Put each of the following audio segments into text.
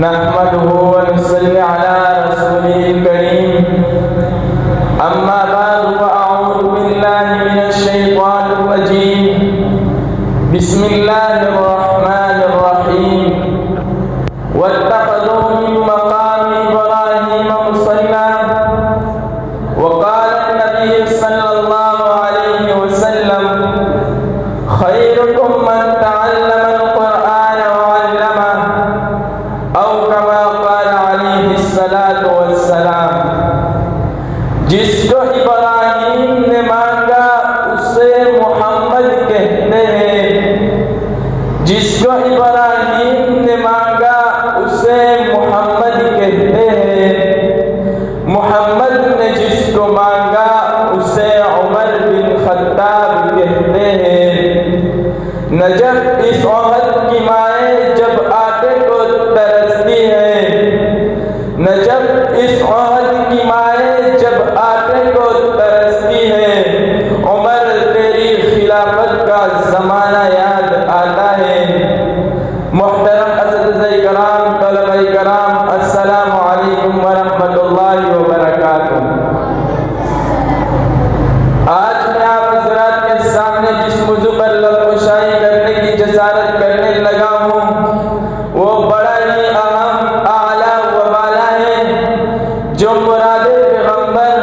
نحمده ونصلي على رسوله الكريم أما بعد فأعوذ بالله من الشيطان الرجيم بسم الله الرحمن الرحيم واتخذوا من مقام إبراهيم مصلى وقال النبي صلى الله عليه وسلم خيركم من تعلم القرآن وعلمه أو كما قال عليه الصلاة والسلام جس کو ابراہیم نے مانگا اسے محمد کہتے ہیں، جس کو ابراہیم نے مانگا اسے محمد کہتے ہیں، محمد نے جس کو مانگا اسے عمر بن خطاب کہتے ہیں۔ نجف اس عہد کی مائیں جب آٹے کو ترستی ہے، نجف اس عہد کی مائیں جب آٹے کو ترستی ہے، عمر تیری خلافت کا زمانہ یاد آتا ہے۔ محترم اساتذہ کرام، طلبہ کرام، السلام علیکم ورحمۃ اللہ وبرکاتہ۔ آج میں آپ حضرات کے سامنے جس موضوع پر لفظ کرنے کی جسارت کرنے لگا ہوں وہ بڑا ہی اہم، اعلیٰ و بالا ہے، جو مراد پیغمبر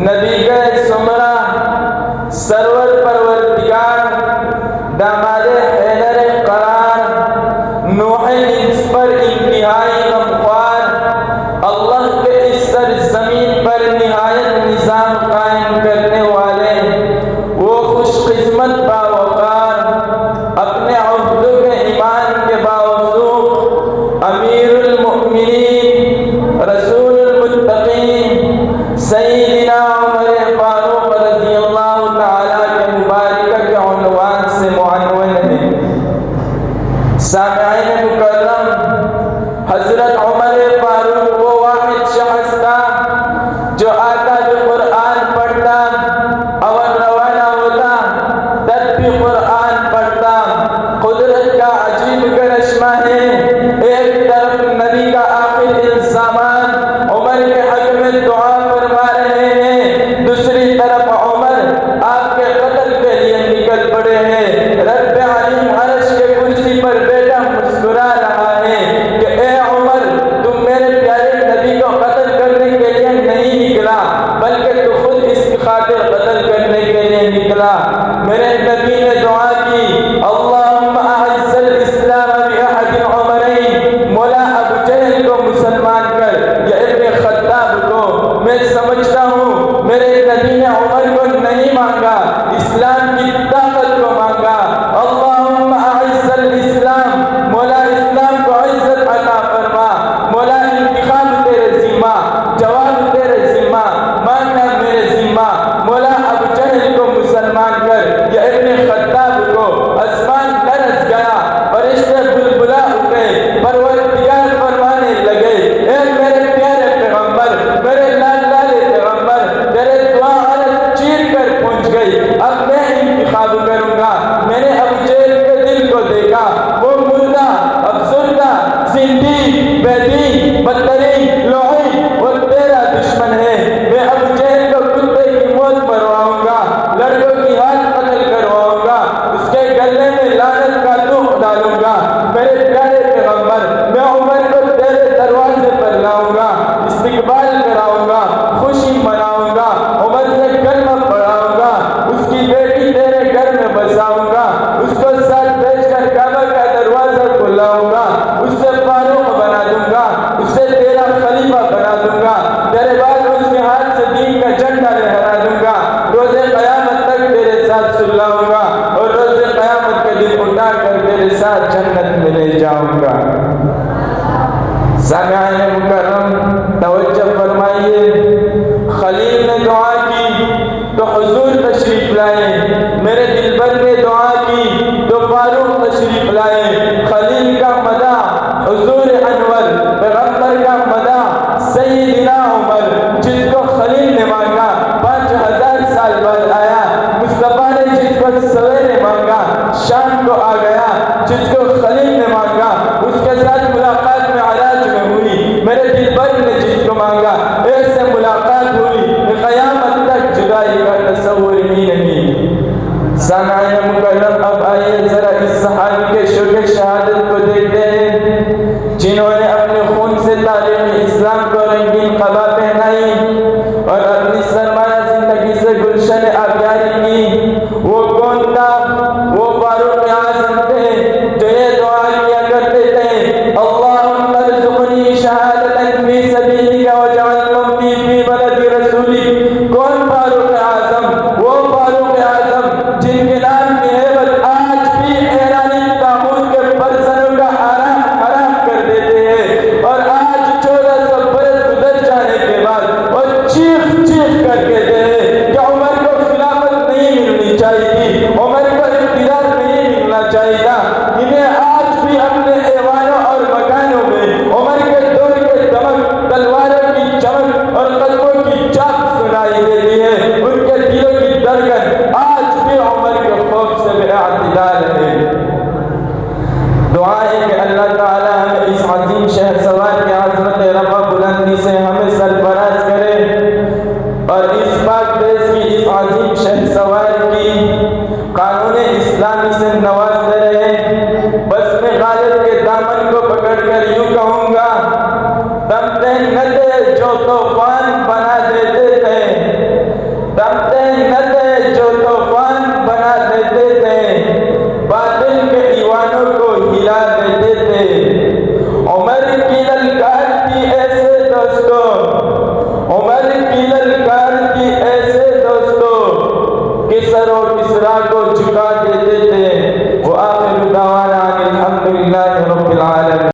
نبی کے سمرہ سرور پروردگار داماد حیدر قرار نوح انس پر انتہائی غمخوار اللہ کے اس سرزمین پر نہایت نظام قائم کرنے والے وہ خوش قسمت باوقار اپنے عہدوں کے ایمان کے باوجود امیر المؤمنین رسول المتقین سیدنا عمر فاروق رضی اللہ تعالیٰ کے مبارکہ کے عنوان سے معنون ہے۔ سامعین مکرم، حضرت عمر فاروق وہ واحد شخص تھا جو آتا جو قرآن پڑھتا، اور روانہ ہوتا تب بھی قرآن پڑھتا۔ قدرت کا عجیب کرشمہ ہے، ایک طرف نبی کا آخر الزامات عمر کے حق میں دعا فرما رہے ہیں، دوسری طرف عمر آپ کے قتل کے لیے نکل پڑے ہیں۔ رب علیم عرش کے کرسی پر بیٹا مسکرا رہا ہے کہ اے عمر، تم میرے پیارے نبی کو قتل کرنے کے لیے نہیں نکلا بلکہ تو خود اس کی خاطر قتل کرنے کے لیے نکلا۔ میرے نبی نے دعا کی، اللہم اعز الاسلام بأحد عمرین، مولا ابو جہل کو مسلمان کر یا ابن خطاب کو۔ میں سمجھتا ہوں میرے نبی نے عمر کو نہیں مانگا، اسلام کی طاقت کو مانگا۔ اللہم اعز الاسلام، مولا اسلام کو عزت عطا فرما، مولا انتخاب تیرے ذمہ، جواب تیرے ذمہ، مانگنا میرے ذمہ۔ مولا ابو جہل کو مسلمان کر یا ابن خطاب کو۔ آسمان برس گیا، فرشتے بلبلا اٹھے، پروردگار فرمانے لگے، اے میرے پیارے پیغمبر، میرے لال لالے پیغمبر، تیرے دعا عرض چیر کر پہنچ گئی، اب میں انتخاب کروں گا۔ میں نے ابو جہل کے دل کو دیکھا، وہ مردہ، افسردہ، زندی، بیدین، بدترین، لوہی، وہ تیرا دشمن ہے۔ میں ابو جہل کو کتے کی موت مرواؤں گا، لڑکوں کی ہاتھ قتل کرواؤں گا، اس کے گلے میں لعنت کا دھوپ ڈالوں گا۔ میرے پیارے پیغمبر، میں عمر کو تیرے دروازے پر لاؤں گا، استقبال کراؤں گا، خوشی مناؤں گا، عمر سے کلمہ پڑھاؤں گا، اس کی بیٹی تیرے گھر میں بساؤں گا، اس کو ساتھ بھیج کر کعبہ کا دروازہ کھلاؤں گا، اس سے فاروق بنا دوں گا، اس سے تیرا خلیفہ بنا دوں گا، تیرے بعد اس کے ہاتھ سے دین کا جھنڈا لہرا دوں گا، روز قیامت تک تیرے ساتھ سلاؤں گا، اور روز قیامت کے دن اٹھا کر تیرے ساتھ جنت میں لے جاؤں گا۔ سامعین مکرم، توجہ فرمائیے، خلیل نے دعا کی تو حضور تشریف لائے، میرے دلبر نے دعا کی تو فاروق تشریف لائے۔ خلیل کا مدح حضور انور، پیغمبر کا مدح سیدنا عمر، جس کو خلیل نے مانگا 5000 سال بعد آیا، مصطفیٰ نے جس کو سویرے مانگا شام کو آ گیا، جس کو خلیل نے مانگا اس کے ساتھ ملاقات میں جنہوں نے اپنے خون سے تاریخ اسلام کو رنگین قبا پہنائی اور اپنی سرمایہ زندگی سے گلشن آبیاری کی، وہ کون تھا؟ وہ فاروق اعظم تھے جو یہ دعا کیا کرتے تھے، اللہم ارزقنی شہادۃ فی سبیلک واجعل موتی فی بلد رسولک۔ کون فاروق اعظم؟ وہ فاروق اعظم جن کے نام کی ہیبت آج بھی ایرانی طاغوت کے برسنوں کا حرام کر دیتے ہیں، اور آج 1400 برس گزر جانے کے بعد وہ چیخ کر کہتے ہیں کہ عمر کو خلافت نہیں ملنی چاہیے تھی، عمر کو اقتدار نہیں ملنا چاہیے تھا۔ انہیں آج بھی اپنے ایوانوں اور مکانوں میں عمر کے دور کے دمک، تلواروں کی چمک اور قلبوں کی چاک سنائی دیتی ہے۔ ان کے دلوں کی دھڑکن آج بھی عمر کے خوف سے بے اعتدال ہے۔ دعا ہے کہ اللہ تعالی ہمیں اس عظیم شہر سوار کی عظمت رفع بلندی سے ہمیں سرفراز کرے، اور اس پاک دیش کی اس عظیم شہر سوار کی قانون اسلامی سے نوازتے رہے۔ بس میں غالب کے دامن کو پکڑ کر یوں کہوں گا، دم دے نہ دے جو طوفان بنا دیتے